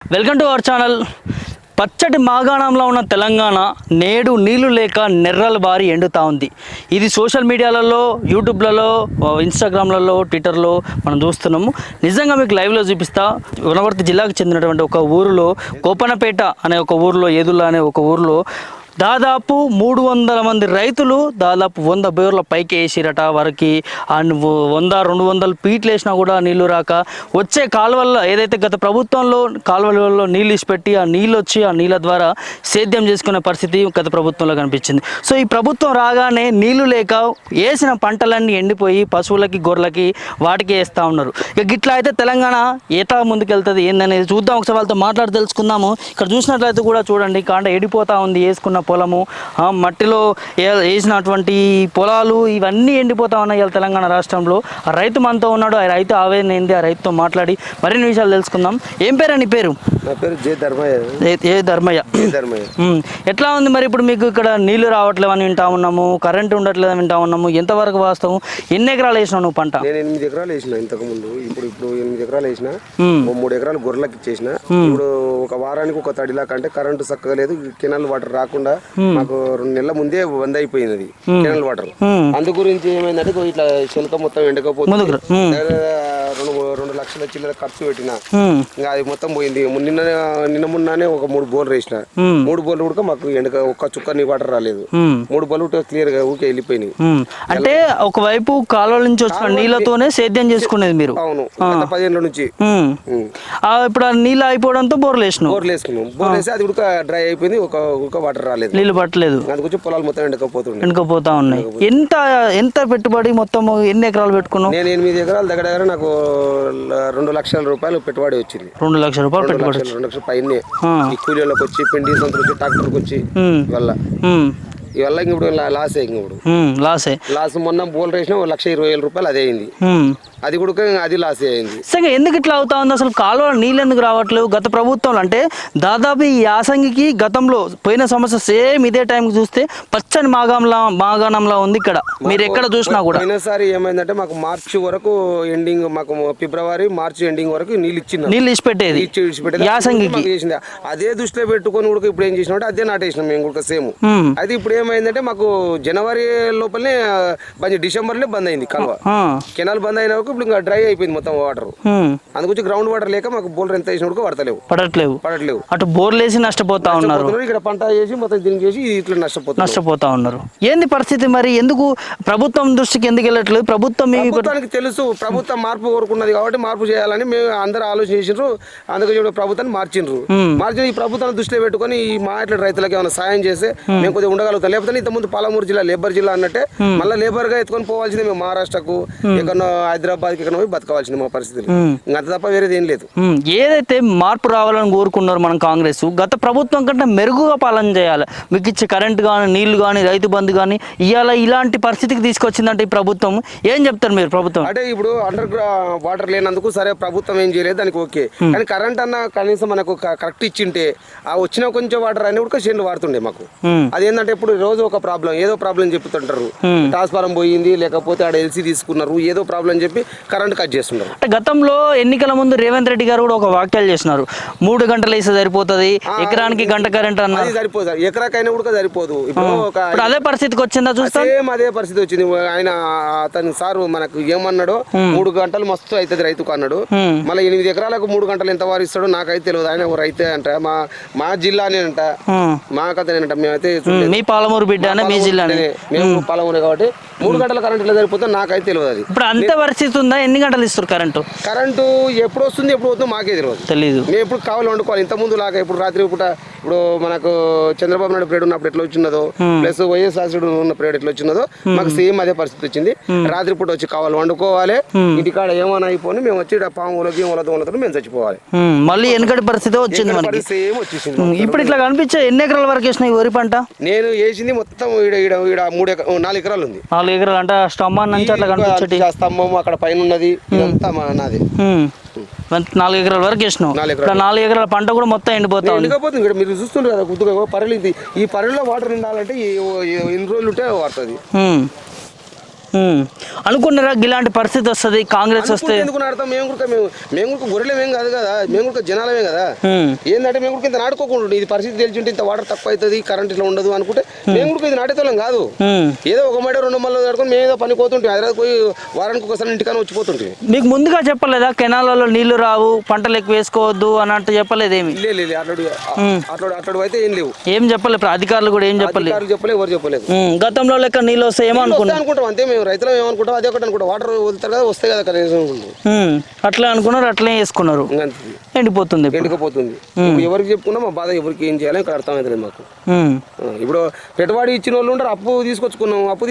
Welcome to our channel. పచ్చటి మాగాణంలో ఉన్న తెలంగాణ నేడు నీళ్లు లేక నెర్రలు బారి ఎండుతూ ఉంది. ఇది సోషల్ మీడియాలలో, యూట్యూబ్లలో, ఇన్స్టాగ్రామ్లలో, ట్విట్టర్లో మనం చూస్తున్నాము. నిజంగా మీకు లైవ్లో చూపిస్తా. వనపర్తి జిల్లాకు చెందినటువంటి ఒక ఊరిలో, కోపనపేట అనే ఒక ఊరిలో, ఏదుల్లా అనే ఒక ఊరిలో దాదాపు 300 మంది రైతులు దాదాపు 100 బోర్ల పైకి వేసిరట. వారికి 100-200 ఫీట్లు వేసినా కూడా నీళ్లు రాక వచ్చే కాలువల్లో ఏదైతే గత ప్రభుత్వంలో కాలువలలో నీళ్ళు ఇచ్చిపెట్టి ఆ నీళ్ళు వచ్చి ఆ నీళ్ళ ద్వారా సేద్యం చేసుకునే పరిస్థితి గత ప్రభుత్వంలో కనిపించింది. సో ఈ ప్రభుత్వం రాగానే నీళ్లు లేక వేసిన పంటలన్నీ ఎండిపోయి పశువులకి, గొర్రెలకి వాటికి వేస్తూ ఉన్నారు. ఇక గిట్లా అయితే తెలంగాణ ఎట్లా ముందుకెళ్తుంది ఏందనేది చూద్దాం. ఒకసారి వాళ్ళతో మాట్లాడి తెలుసుకుందాము. ఇక్కడ చూసినట్లయితే కూడా చూడండి, కాండ ఎండిపోతూ ఉంది. వేసుకున్న పొలము, మట్టిలో వేసినటువంటి పొలాలు ఇవన్నీ ఎండిపోతా ఉన్నాయి ఇలా తెలంగాణ రాష్ట్రంలో. ఆ రైతు మనతో ఉన్నాడు. ఆ రైతు ఆవేదన ఏంది, ఆ రైతుతో మాట్లాడి మరిన్ని విషయాలు తెలుసుకుందాం. ఏం పేరు నీ పేరు? నా పేరు జే ధర్మయ్య. ఎట్లా ఉంది మరి ఇప్పుడు మీకు ఇక్కడ నీళ్లు రావట్లేవని వింటా ఉన్నాము, కరెంట్ ఉండట్లేదని వింటా ఉన్నాము. ఎంతవరకు వాస్తవం? ఎన్ని ఎకరాలు వేసినావు నువ్వు పంట? నేను 8 ఎకరాలు వేసిన ఇంతకు ముందు. ఇప్పుడు 8 ఎకరాలు వేసిన. 3 ఎకరాలు గొర్రెలకి ఇచ్చేసిన. ఇప్పుడు ఒక వారానికి ఒక తడిలాక అంటే కరెంటు చక్కగా లేదు. కెనాల్ వాటర్ రాకుండా మాకు 2 నెలల ముందే బంద్ అయిపోయింది కెనాల్ వాటర్. అందు గురించి ఏమైందంటే ఇట్లా శిల్క మొత్తం ఎండకపోతుంది. 2 లక్షల చిల్లర ఖర్చు పెట్టిన, ఇంకా అది మొత్తం పోయింది. నిన్న మొన్ననే ఒక 3 బోర్లు వేసిన. 3 బోర్లు కూడా మాకు ఎండక ఒక్క చుక్క నీ వాటర్ రాలేదు. 3 బోర్లు క్లియర్ గా ఊకే వెళ్ళిపోయినాయి. అంటే ఒకవైపు కాలువల నుంచి వచ్చిన నీళ్లతోనే సేద్యం చేసుకునేది మీరు? అవును, 15 నుంచి. ఇప్పుడు ఆ నీళ్ళు అయిపోవడంతో బోర్లు వేసినాం. బోర్లు వేసి అది ఉడక డ్రై అయిపోయింది. ఒక వాటర్ రాలేదు, నీళ్లు పట్టలేదు. అందుకొచ్చి పొలాలు మొత్తం ఎండకపోతా ఉన్నాయి. ఎంత పెట్టుబడి మొత్తం ఎన్ని ఎకరాలు పెట్టుకున్నావు? నేను 8 ఎకరాలు దగ్గర నాకు 2 లక్షల రూపాయలు పెట్టుబడి వచ్చింది. 2 లక్షల రూపాయలు పెట్టుబడి? 2 లక్షల పైనే. ఈ కూలీలకు వచ్చి, పిండి సంతకు వచ్చి, ట్రాక్టర్కి వచ్చి ఇవల్ల ఇప్పుడు లాసే. లాస్ మొన్న బోల్ వేసిన 1,20,000 రూపాయలు అదే అయింది. అది కూడా అది లాసే అయింది. సరే, ఎందుకు ఇట్లా అవుతా ఉంది అసలు? కాలువ నీళ్ళు ఎందుకు రావట్లేవు? గత ప్రభుత్వంలో అంటే దాదాపు ఈ యాసంగికి గతంలో పోయిన సంవత్సరం సేమ్ ఇదే టైంకి చూస్తే పచ్చని మాగాణంలా ఉంది ఇక్కడ. మీరు ఎక్కడ చూసినా కూడా. పోయినసారి ఏమైందంటే మాకు మార్చి వరకు ఎండింగ్, మాకు ఫిబ్రవరి మార్చి ఎండింగ్ వరకు నీళ్ళు ఇచ్చిపెట్టేది యాసంగికి. అదే దృష్టిలో పెట్టుకొని కూడా ఇప్పుడు ఏం చేసినా అదే నాటేసినాం మేము కూడా సేమ్. అది ఇప్పుడు ఏమైందంటే మాకు జనవరి లోపలనే డిసెంబర్లో బంద్ అయింది కాలువ. కెనాల్ బంద్ అయిన ఇప్పుడు ఇంకా డ్రై అయిపోయింది మొత్తం వాటర్. అందుకొచ్చి గ్రౌండ్ వాటర్ లేక మాకు బోర్లు ఎంత వేసినా కూడా పడట్లేవు. అటు బోర్లు వేసి నష్టపోతా ఉన్నారు. ఇక్కడ పంట చేసి మొత్తం దీనికి చేసి ఇట్లా నష్టపోతా ఉన్నారు. ఏంది పరిస్థితి మరి? ఎందుకు ప్రభుత్వం దృష్టికి ఎందుకు వెళ్ళట్లేదు? ప్రభుత్వానికి తెలుసు ప్రభుత్వం మార్పు కోరుకున్నది కాబట్టి మార్పు చేయాలని మేము అందరూ ఆలోచించారు. అందుకే ప్రభుత్వాన్ని మార్చిండ్రు. ఈ ప్రభుత్వాన్ని దృష్టిలో పెట్టుకుని ఈ మా ఇట్లా రైతులకు ఏమైనా సాయం చేస్తే మేము కొద్దిగా ఉండగలుగుతాం. లేకపోతే ఇంతకుముందు పాలమూరు జిల్లా లేబర్ జిల్లా అన్నట్టే మళ్ళీ లేబర్ గా ఎత్తుకొని పోవాల్సింది. మేము మహారాష్ట్రకు, ఎక్కడో హైదరాబాద్కి ఎక్కడ పోయి బతకవలసింది మా పరిస్థితులు. అంత తప్ప వేరేది ఏం లేదు. ఏదైతే మార్పు రావాలని కోరుకున్నారు మనం కాంగ్రెస్, గత ప్రభుత్వం కంటే మెరుగుగా పాలన చేయాలి. మీకు ఇచ్చే కరెంట్ కానీ, నీళ్లు కానీ, రైతు బంధు కానీ ఇవాళ ఇలాంటి పరిస్థితికి తీసుకొచ్చిందంటే ఈ ప్రభుత్వం ఏం చెప్తారు మీరు? ప్రభుత్వం అంటే ఇప్పుడు అండర్ వాటర్ లేనందుకు సరే ప్రభుత్వం ఏం చేయలేదు, దానికి ఓకే. కానీ కరెంట్ అన్న కనీసం మనకు కరెక్ట్ ఇచ్చింటే ఆ వచ్చిన కొంచెం వాటర్ అన్ని కూడా చేనులు వాడుతుండే మాకు. అదేంటంటే ఇప్పుడు రోజు ఒక ప్రాబ్లం, ఏదో ప్రాబ్లం చెప్తుంటారు. ట్రాన్స్ఫారం పోయింది, లేకపోతే ఆడ ఎల్సీ తీసుకున్నారు, ఏదో ప్రాబ్లం చెప్పి కరెంట్ కట్ చేస్తున్నారు. గతంలో ఎన్నికల ముందు రేవంత్ రెడ్డి గారు కూడా ఒక వాక్యాలు చేస్తున్నారు. 3 గంటలు వేస్తే సరిపోతుంది, ఎకరానికి గంట కరెంట్ అన్నది. సరిపోదు, ఎకరాకైనా కూడా సరిపోదు. ఇప్పుడు అదే పరిస్థితికి వచ్చిందా? చూస్తే అదే పరిస్థితి వచ్చింది. ఆయన అతను సార్ మనకు ఏమన్నాడో 3 గంటలు మస్తు అవుతుంది రైతుకు అన్నాడు. మళ్ళీ 8 ఎకరాలకు 3 గంటలు ఎంత వారిస్తాడో నాకైతే తెలియదు. ఆయన రైతే అంట, మా జిల్లానే అంట, మా కథనేనంట. మేమైతే మీ పాలమూరు బిడ్డ మీ జిల్లానే, మేము పాలమూరే కాబట్టి 3 గంటల కరెంట్ ఇలా సరిపోతుంది నాకైతే తెలియదు. అది ఇప్పుడు అంత పరిస్థితి ఉందా? ఎన్ని గంటలు ఇస్తారు కరెంటు? ఎప్పుడు వస్తుంది ఎప్పుడు వస్తుందో మాకే తెలియదు. మేము ఎప్పుడు కావాలి వండుకోవాలి. ఇంత ముందు లాగా ఇప్పుడు రాత్రి పూట ఇప్పుడు మనకు చంద్రబాబు నాయుడు పీరియడ్ ఉన్నప్పుడు ఎట్లా వచ్చిన్నదో, ప్లస్ వైఎస్ఆర్ ఉన్న పీరియడ్ ఎట్లా వచ్చిన్నదో మాకు సేమ్ అదే పరిస్థితి వచ్చింది. రాత్రి పూట వచ్చి కావాలి వండుకోవాలి, ఇంటికాడ ఏమైనా అయిపోయి మేము వచ్చి పాములో గీములతో మేము చచ్చిపోవాలి. మళ్ళీ వెనకటి పరిస్థితి వచ్చింది మనకి, సేమ్ వచ్చేసింది. ఇప్పుడు ఇట్లా కనిపించే ఎన్ని ఎకరాల వరకు వేసినాయి వరి పంట? నేను వేసింది మొత్తం 4 ఎకరాలు ఉంది. 4 ఎకరాలు అంటే స్తంభం నుంచి అట్లా కనిపించే స్తంభం అక్కడ పైన ఉన్నది ఇదంతా నాది. 4 ఎకరాల వరకు వేసినాం. 4 ఎకరాల పంట కూడా మొత్తం ఎండిపోతుంది. ఇక్కడ మీరు చూస్తుంటారు కదా కొద్దిగా పర్రెలు. ఈ పర్రెలో వాటర్ నిండాలంటే ఎన్ని రోజులు ఉంటే పడుతుంది. అనుకున్నారా ఇలాంటి పరిస్థితి వస్తుంది కాంగ్రెస్ వస్తే? ఎందుకు నాడతాం? మేము కూడా గొర్రెలేమేం కాదు కదా, మేము కూడా జనాలమే కదా. ఏంటంటే మేము కూడా ఇంత నాటుకోకుండా ఇది పరిస్థితి తెలిసింటే ఇంత వాటర్ తక్కువ అవుతుంది, కరెంట్ ఇట్లా ఉండదు అనుకుంటే మేము కూడా ఇది నాటేతోళ్ళం కాదు. ఏదో ఒక మాట 2 మళ్ళీ ఆడుకొని మేము ఏదో పని పోతుంటాం, హైదరాబాద్ పోయి వారానికి ఒకసారి ఇంటికన్నా వచ్చిపోతుంటాం. మీకు ముందుగా చెప్పలేదా కెనాలలో నీళ్లు రావు, పంటలు ఎక్కువ వేసుకోవద్దు అన్నట్టు చెప్పలేదేమి? లేదు అట్లాడు అయితే ఏం లేవు, ఏం చెప్పలేదు అధికారులు కూడా ఏం చెప్పలేదు, ఎవరు చెప్పలేదు. గతంలో లెక్క నీళ్ళు వస్తాయేమో అనుకుంటాం అంతే. మేము రైతులు ఏమనుకుంటాం అదే ఒకటి అనుకుంటాం, వాటర్ వదులుతారు కదా వస్తాయి కదా కనీసం. అట్లా అనుకున్నారు, అట్లే వేసుకున్నారు, ఎండిపోతుంది. ఎవరికి చెప్పుకున్నా మా బాధ ఎవరికి ఏం చేయాలో ఇక్కడ అర్థమవుతుంది మాకు. ఇప్పుడు పెట్టుబడి ఇచ్చిన వాళ్ళు ఉంటారు, అప్పు తీసుకొచ్చుకున్నాం అప్పు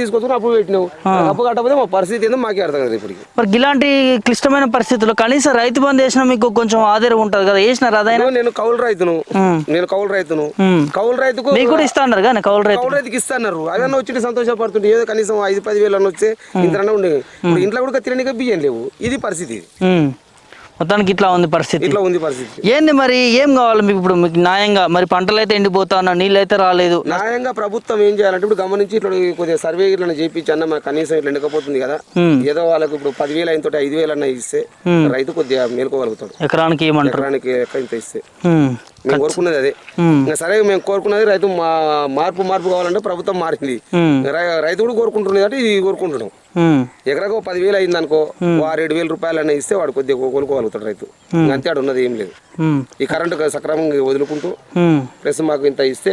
పెట్టినావు, అప్పు కట్టకపోతే మా పరిస్థితి ఏందో మాకే అర్థం కదా ఇప్పటికి. మరి ఇలాంటి క్లిష్టమైన పరిస్థితుల్లో కనీసం రైతు బంధు వేసినా మీకు కొంచెం ఆధారం ఉంటుంది కదా, వేసినారు అదైనా? నేను కౌలు రైతును కౌలు రైతుకు మీకు కూడా ఇస్తా అన్నారు కానీ కౌలు రైతుకి ఇస్తాన్నారు. అవన్నీ వచ్చి సంతోషపడుతుంటే ఏదో కనీసం 5-10 వేలు అని వచ్చే ఇంత ఉండేవి. ఇప్పుడు ఇంట్లో కూడా తినడానికి బియ్యం లేవు, ఇది పరిస్థితి. మొత్తానికి ఇట్లా ఉంది పరిస్థితి. ఏంది మరి ఏం కావాలి మీకు ఇప్పుడు? మీకు న్యాయంగా మరి పంటలు అయితే ఎండిపోతా ఉన్నా, నీళ్ళు అయితే రాలేదు, న్యాయంగా ప్రభుత్వం ఏం చేయాలంటే ఇప్పుడు గమనించి ఇట్లా కొద్దిగా సర్వే ఇట్లా చేయించి అన్న మనకు కనీసం ఇట్లా ఎండకపోతుంది కదా, ఏదో వాళ్ళకి ఇప్పుడు 10,000 అయిన 5,000 అన్న ఇస్తే రైతు కొద్దిగా మేలుకోగలుగుతాడు. ఎకరానికి ఎకరానికి ఇంత ఇస్తే మేము కోరుకున్నది అదే. సరే మేము కోరుకున్నది రైతు మార్పు కావాలంటే ప్రభుత్వం మారింది, రైతు కూడా కోరుకుంటున్నది అంటే ఇది కోరుకుంటున్నాం. ఎకరాకు 10,000 అయింది అనుకో, 6-7 రూపాయలు అన్న ఇస్తే వాడు కొద్దిగా కోలుకోగలుగుతాడు రైతు. అంతే ఆడు ఉన్నది ఏం లేదు. ఈ కరెంటు సక్రమంగా వదులుకుంటూ ప్లస్ మాకు ఇంత ఇస్తే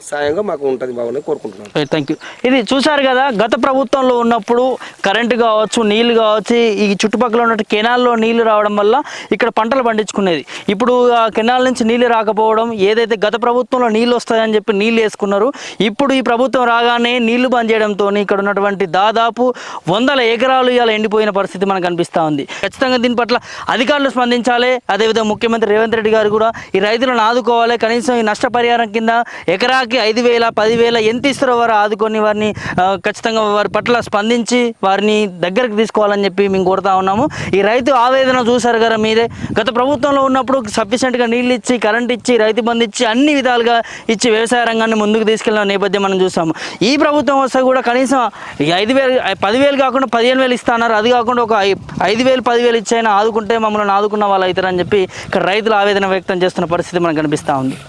సాయంగా మాకు ఉంటుంది బాగుంది కోరుకుంటున్నాం. Thank you. ఇది చూసారు కదా, గత ప్రభుత్వంలో ఉన్నప్పుడు కరెంటు కావచ్చు, నీళ్లు కావచ్చు, ఈ చుట్టుపక్కల ఉన్న కెనాల్లో నీళ్లు రావడం వల్ల ఇక్కడ పంటలు పండించుకునేది. ఇప్పుడు ఆ కెనాల్ నుంచి నీళ్లు రాకపోవడం, ఏదైతే గత ప్రభుత్వంలో నీళ్లు వస్తాయని చెప్పి నీళ్లు వేసుకున్నారు, ఇప్పుడు ఈ ప్రభుత్వం రాగానే నీళ్లు బంద్ చేయడంతో ఇక్కడ ఉన్నటువంటి దాదాపు 100 ఎకరాలు ఇలా ఎండిపోయిన పరిస్థితి మనకు కనిపిస్తూ ఉంది. ఖచ్చితంగా దీని పట్ల అధికారులు స్పందించాలి. అదేవిధంగా ముఖ్యమంత్రి రేవంత్ రెడ్డి గారు కూడా ఈ రైతులను ఆదుకోవాలి. కనీసం ఈ నష్టపరిహారం కింద ఎకరాకి 5,000, 10,000 ఎంత ఇస్తారో వారు ఆదుకొని వారిని ఖచ్చితంగా వారి పట్ల స్పందించి వారిని దగ్గరికి తీసుకోవాలని చెప్పి మేము కోరుతా ఉన్నాము. ఈ రైతు ఆవేదన చూసారు కదా మీరే. గత ప్రభుత్వంలో ఉన్నప్పుడు సఫిషియెంట్గా నీళ్ళు ఇచ్చి, కరెంట్ ఇచ్చి, రైతు బంధు ఇచ్చి, అన్ని విధాలుగా ఇచ్చి వ్యవసాయ రంగాన్ని ముందుకు తీసుకెళ్లిన నేపథ్యం మనం చూసాము. ఈ ప్రభుత్వం వస్తే కూడా కనీసం 5,000, 10,000 కాకుండా 15,000 ఇస్తున్నారు. అది కాకుండా ఒక 5,000, 10,000 ఇచ్చైనా ఆదుకుంటే మమ్మల్ని ఆదుకున్న వాళ్ళు అవుతారని చెప్పి ఇక్కడ రైతులు ఆవేదన వ్యక్తం చేస్తున్న పరిస్థితి మనకు కనిపిస్తూ ఉంది.